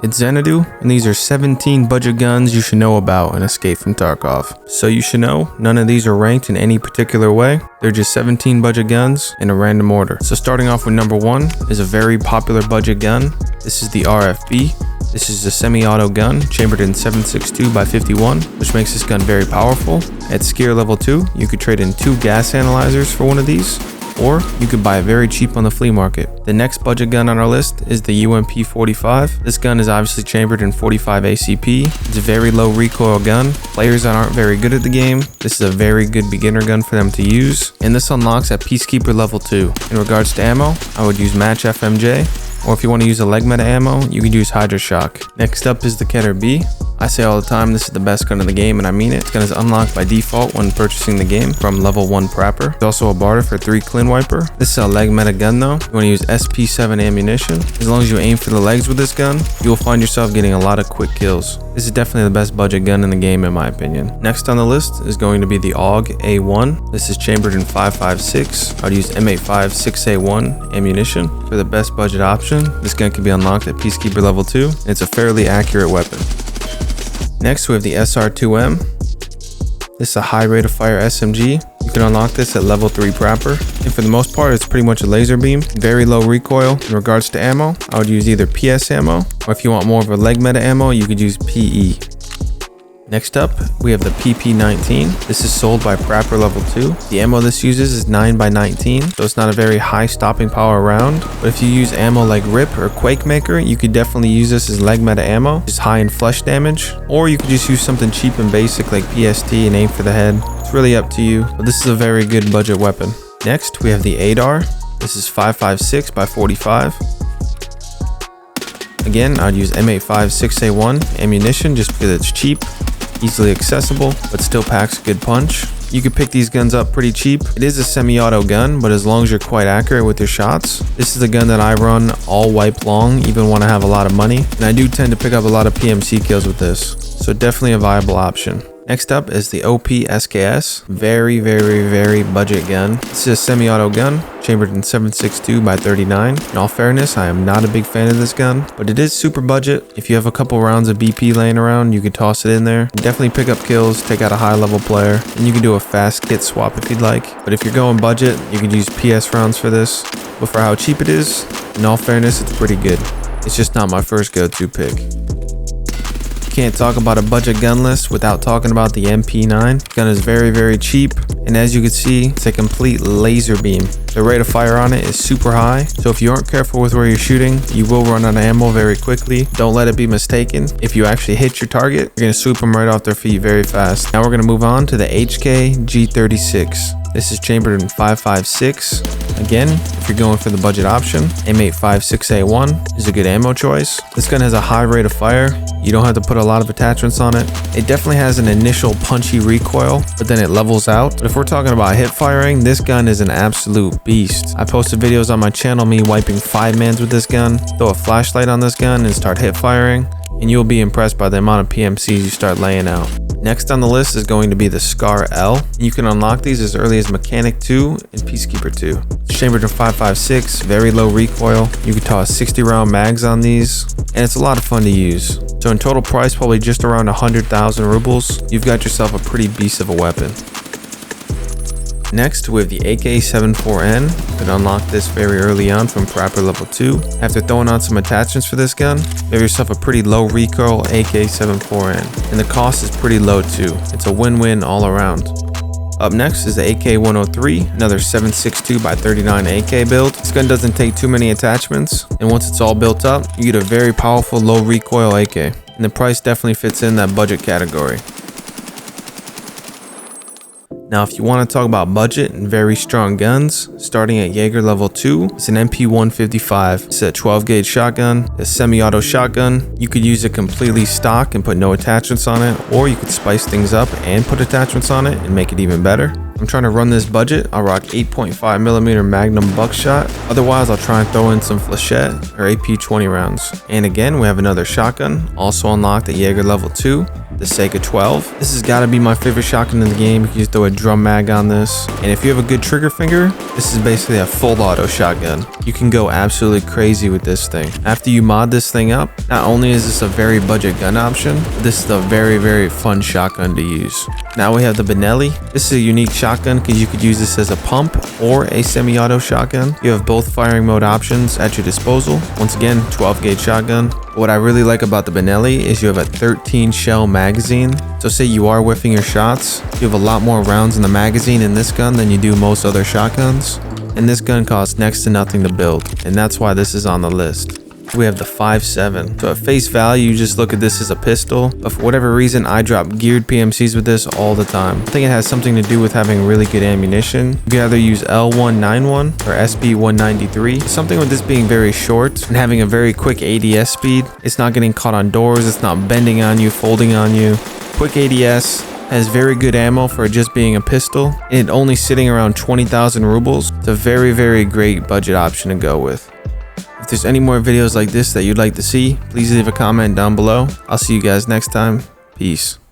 It's Xanadu, and these are 17 budget guns you should know about in Escape from Tarkov. So you should know, none of these are ranked in any particular way. They're just 17 budget guns in a random order. So starting off with number 1 is a very popular budget gun. This is the RFB. This is a semi-auto gun chambered in 7.62 by 51, which makes this gun very powerful. At skier level 2, you could trade in 2 gas analyzers for one of these, or you could buy it very cheap on the flea market. The next budget gun on our list is the UMP-45. This gun is obviously chambered in 45 ACP. It's a very low recoil gun. Players that aren't very good at the game, this is a very good beginner gun for them to use. And this unlocks at Peacekeeper level 2. In regards to ammo, I would use Match FMJ. Or if you want to use a leg meta ammo, you can use Hydra Shock. Next up is the Keter B. I say all the time this is the best gun in the game, and I mean it. This gun is unlocked by default when purchasing the game from level 1 Prapper. There's also a barter for 3 Clean Wiper. This is a leg meta gun though. You want to use SP7 ammunition. As long as you aim for the legs with this gun, you will find yourself getting a lot of quick kills. This is definitely the best budget gun in the game in my opinion. Next on the list is going to be the AUG A1. This is chambered in 5.56. I'd use M85 6A1 ammunition. For the best budget option, this gun can be unlocked at Peacekeeper level 2. And it's a fairly accurate weapon. Next we have the SR2M. This is a high rate of fire SMG. You can unlock this at level 3 Prapper. And for the most part, it's pretty much a laser beam. Very low recoil. In regards to ammo, I would use either PS ammo, or if you want more of a leg meta ammo, you could use PE. Next up, we have the PP19. This is sold by Prapper level 2. The ammo this uses is 9x19, so it's not a very high stopping power round. But if you use ammo like RIP or Quake Maker, you could definitely use this as leg meta ammo. It's high in flesh damage. Or you could just use something cheap and basic like PST and aim for the head. It's really up to you, but this is a very good budget weapon. Next, we have the ADAR. This is 5.56 by 45. Again, I'd use M85 6A1 ammunition just because it's cheap, easily accessible, but still packs a good punch. You could pick these guns up pretty cheap. It is a semi-auto gun, but as long as you're quite accurate with your shots, this is the gun that I run all wipe long, even when I have a lot of money. And I do tend to pick up a lot of PMC kills with this, so definitely a viable option. Next up is the OP SKS. Very budget gun. This is a semi-auto gun, chambered in 7.62 by 39. In all fairness, I am not a big fan of this gun, but it is super budget. If you have a couple rounds of BP laying around, you can toss it in there. Definitely pick up kills, take out a high level player, and you can do a fast kit swap if you'd like. But if you're going budget, you can use PS rounds for this. But for how cheap it is, in all fairness, it's pretty good. It's just not my first go-to pick. Can't talk about a budget gun list without talking about the MP9. The gun is very cheap, and as you can see, it's a complete laser beam. The rate of fire on it is super high, so if you aren't careful with where you're shooting, you will run out of ammo very quickly. Don't let it be mistaken. If you actually hit your target, you're gonna swoop them right off their feet very fast. Now we're gonna move on to the HK G36. This is chambered in 5.56. Again, if you're going for the budget option, M85 6A1 is a good ammo choice. This gun has a high rate of fire. You don't have to put a lot of attachments on it. It definitely has an initial punchy recoil, but then it levels out. But if we're talking about hip firing, this gun is an absolute beast. I posted videos on my channel me wiping 5-mans with this gun. Throw a flashlight on this gun and start hip firing, and you'll be impressed by the amount of PMCs you start laying out. Next on the list is going to be the Scar L. You can unlock these as early as Mechanic 2 and Peacekeeper 2. It's chambered in 5.56, very low recoil. You can toss 60 round mags on these, and it's a lot of fun to use. So in total price, probably just around 100,000 rubles, you've got yourself a pretty beast of a weapon. Next, we have the AK-74N. You can unlock this very early on from Prapper level 2. After throwing on some attachments for this gun, you have yourself a pretty low recoil AK-74N. And the cost is pretty low too. It's a win-win all around. Up next is the AK-103, another 7.62 by 39 AK build. This gun doesn't take too many attachments, and once it's all built up, you get a very powerful low recoil AK. And the price definitely fits in that budget category. Now, if you want to talk about budget and very strong guns, starting at Jaeger level 2, it's an MP155. It's a 12 gauge shotgun, a semi-auto shotgun. You could use it completely stock and put no attachments on it, or you could spice things up and put attachments on it and make it even better. I'm trying to run this budget. I'll rock 8.5mm Magnum buckshot. Otherwise, I'll try and throw in some flechette or AP20 rounds. And again, we have another shotgun, also unlocked at Jaeger level 2. the Sega 12. This has got to be my favorite shotgun in the game. You can just throw a drum mag on this. And if you have a good trigger finger, this is basically a full auto shotgun. You can go absolutely crazy with this thing. After you mod this thing up, not only is this a very budget gun option, but this is a very fun shotgun to use. Now we have the Benelli. This is a unique shotgun because you could use this as a pump or a semi-auto shotgun. You have both firing mode options at your disposal. Once again, 12 gauge shotgun. What I really like about the Benelli is you have a 13 shell magazine. So say you are whiffing your shots, you have a lot more rounds in the magazine in this gun than you do most other shotguns. And this gun costs next to nothing to build, and that's why this is on the list. We have the 5.7. So at face value, you just look at this as a pistol, but for whatever reason, I drop geared PMCs with this all the time. I think it has something to do with having really good ammunition. You can either use L191 or SB193. Something with this being very short and having a very quick ADS speed. It's not getting caught on doors, it's not bending on you, folding on you. Quick ADS, has very good ammo for it just being a pistol, and only sitting around 20,000 rubles. It's a very great budget option to go with. If there's any more videos like this that you'd like to see, please leave a comment down below. I'll see you guys next time. Peace.